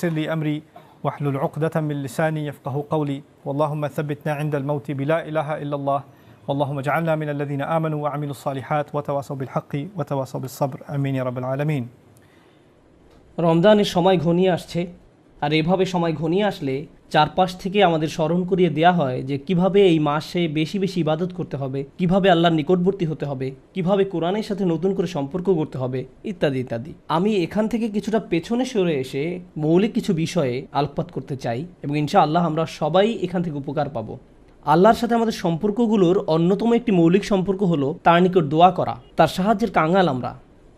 ويسر لي أمري واحلل عقدة من لساني يفقه قولي واللهم ثبتنا عند الموت بلا إله إلا الله واللهم اجعلنا من الذين آمنوا وعملوا الصالحات وتواصوا بالحق وتواصوا بالصبر آمين يا رب العالمين। রমজানের সময় ঘনিয়ে আসছে, আর এভাবে সময় ঘনিয়ে আসলে চারপাশ থেকে আমাদের স্মরণ করিয়ে দেয়া হয় যে কিভাবে এই মাসে বেশি বেশি ইবাদত করতে হবে, কিভাবে আল্লাহর নিকটবর্তী হতে হবে, কিভাবে কোরআনের সাথে নতুন করে সম্পর্ক করতে হবে, ইত্যাদি ইত্যাদি। আমি এখান থেকে কিছুটা পেছনে সরে এসে মৌলিক কিছু বিষয়ে আলোকপাত করতে চাই এবং ইনশাআল্লাহ আমরা সবাই এখান থেকে উপকার পাবো। আল্লাহর সাথে আমাদের সম্পর্কগুলোর অন্যতম একটি মৌলিক সম্পর্ক হলো তার নিকট দোয়া করা, তার সাহায্যের কাঙাল আমরা।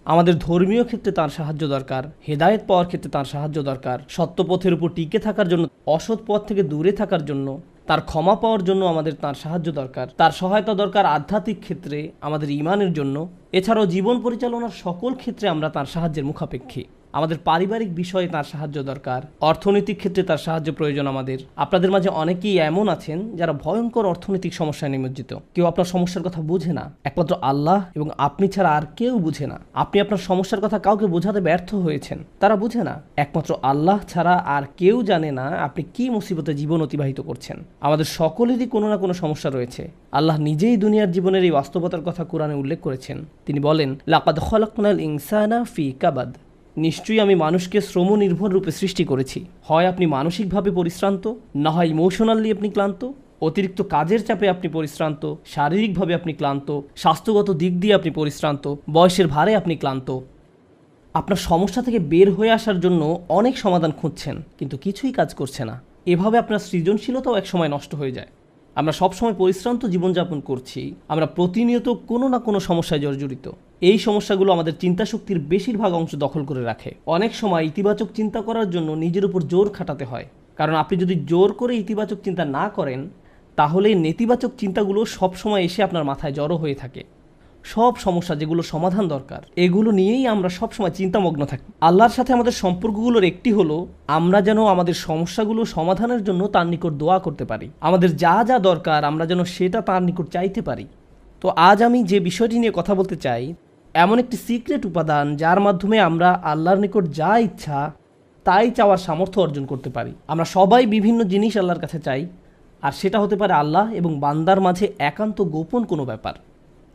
আমাদের ধর্মীয় ক্ষেত্রে তার সাহায্য দরকার, হেদায়েত পাওয়ার ক্ষেত্রে তার সাহায্য দরকার, সত্য পথের উপর টিকে থাকার জন্য, অসৎ পথ থেকে দূরে থাকার জন্য, তার ক্ষমা পাওয়ার জন্য আমাদের তার সাহায্য দরকার, তার সহায়তা দরকার আধ্যাত্মিক ক্ষেত্রে আমাদের ঈমানের জন্য। এছাড়াও জীবন পরিচালনার সকল ক্ষেত্রে আমরা তার সাহায্যের মুখাপেক্ষী। আমাদের পারিবারিক বিষয়ে তার সাহায্য দরকার, অর্থনৈতিক ক্ষেত্রে তার সাহায্য প্রয়োজন আমাদের। আপনাদের মাঝে অনেকেই এমন আছেন যারা ভয়ঙ্কর অর্থনৈতিক সমস্যায় নিমজ্জিত। কেউ আপনার সমস্যার কথা বুঝে না, একমাত্র আল্লাহ এবং আপনি ছাড়া আর কেউ বুঝে না। আপনি আপনার সমস্যার কথা কাউকে বোঝাতে ব্যর্থ হয়েছেন, তারা বুঝে না। একমাত্র আল্লাহ ছাড়া আর কেউ জানে না আপনি কি মুসিবতে জীবন অতিবাহিত করছেন। আমাদের সকলেরই কোনো না কোনো সমস্যা রয়েছে। আল্লাহ নিজেই দুনিয়ার জীবনের এই বাস্তবতার কথা কোরআনে উল্লেখ করেছেন। তিনি বলেন, লাকাদ খলাকনাল ইনসানা ফি কাবাদ, নিশ্চয়ই আমি মানুষকে শ্রম নির্ভর রূপে সৃষ্টি করেছি। হয় আপনি মানসিকভাবে পরিশ্রান্ত, না হয় ইমোশনালি আপনি ক্লান্ত। অতিরিক্ত কাজের চাপে আপনি পরিশ্রান্ত, শারীরিকভাবে আপনি ক্লান্ত, স্বাস্থ্যগত দিক দিয়ে আপনি পরিশ্রান্ত, বয়সের ভারে আপনি ক্লান্ত। আপনার সমস্যা থেকে বের হয়ে আসার জন্য অনেক সমাধান খুঁজছেন, কিন্তু কিছুই কাজ করছে না। এভাবে আপনার সৃজনশীলতাও একসময় নষ্ট হয়ে যায়। আমরা সবসময় পরিশ্রান্ত জীবনযাপন করছি, আমরা প্রতিনিয়ত কোনো না কোনো সমস্যায় জর্জরিত। এই সমস্যাগুলো আমাদের চিন্তাশক্তির বেশিরভাগ অংশ দখল করে রাখে। অনেক সময় ইতিবাচক চিন্তা করার জন্য নিজের উপর জোর খাটাতে হয়, কারণ আপনি যদি জোর করে ইতিবাচক চিন্তা না করেন তাহলে নেতিবাচক চিন্তাগুলো সবসময় এসে আপনার মাথায় জড়ো হয়ে থাকে। সব সমস্যা যেগুলো সমাধান দরকার এগুলো নিয়েই আমরা সবসময় চিন্তামগ্ন থাকি। আল্লাহর সাথে আমাদের সম্পর্কগুলোর একটি হলো আমরা যেন আমাদের সমস্যাগুলো সমাধানের জন্য তার নিকট দোয়া করতে পারি। আমাদের যা যা দরকার আমরা যেন সেটা তার নিকট চাইতে পারি। তো আজ আমি যে বিষয়টি নিয়ে কথা বলতে চাই, এমন একটি সিক্রেট উপাদান যার মাধ্যমে আমরা আল্লাহর নিকট যা ইচ্ছা তাই চাওয়ার সামর্থ্য অর্জন করতে পারি। আমরা সবাই বিভিন্ন জিনিস আল্লাহর কাছে চাই, আর সেটা হতে পারে আল্লাহ এবং বান্দার মাঝে একান্ত গোপন কোনো ব্যাপার।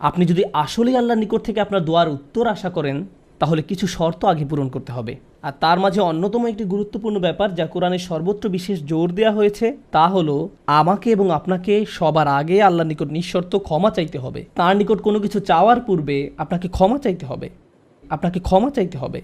আপনি যদি আসলেই আল্লাহর নিকট থেকে আপনার দোয়ার উত্তর আশা করেন তাহলে কিছু শর্ত আগে পূরণ করতে হবে। আর তার মাঝে অন্যতম একটি গুরুত্বপূর্ণ ব্যাপার যা কোরআনের সর্বত্র বিশেষ জোর দেওয়া হয়েছে তা হলো আমাকে এবং আপনাকে সবার আগে আল্লাহর নিকট নিঃশর্ত ক্ষমা চাইতে হবে। তার নিকট কোনো কিছু চাওয়ার পূর্বে আপনাকে ক্ষমা চাইতে হবে।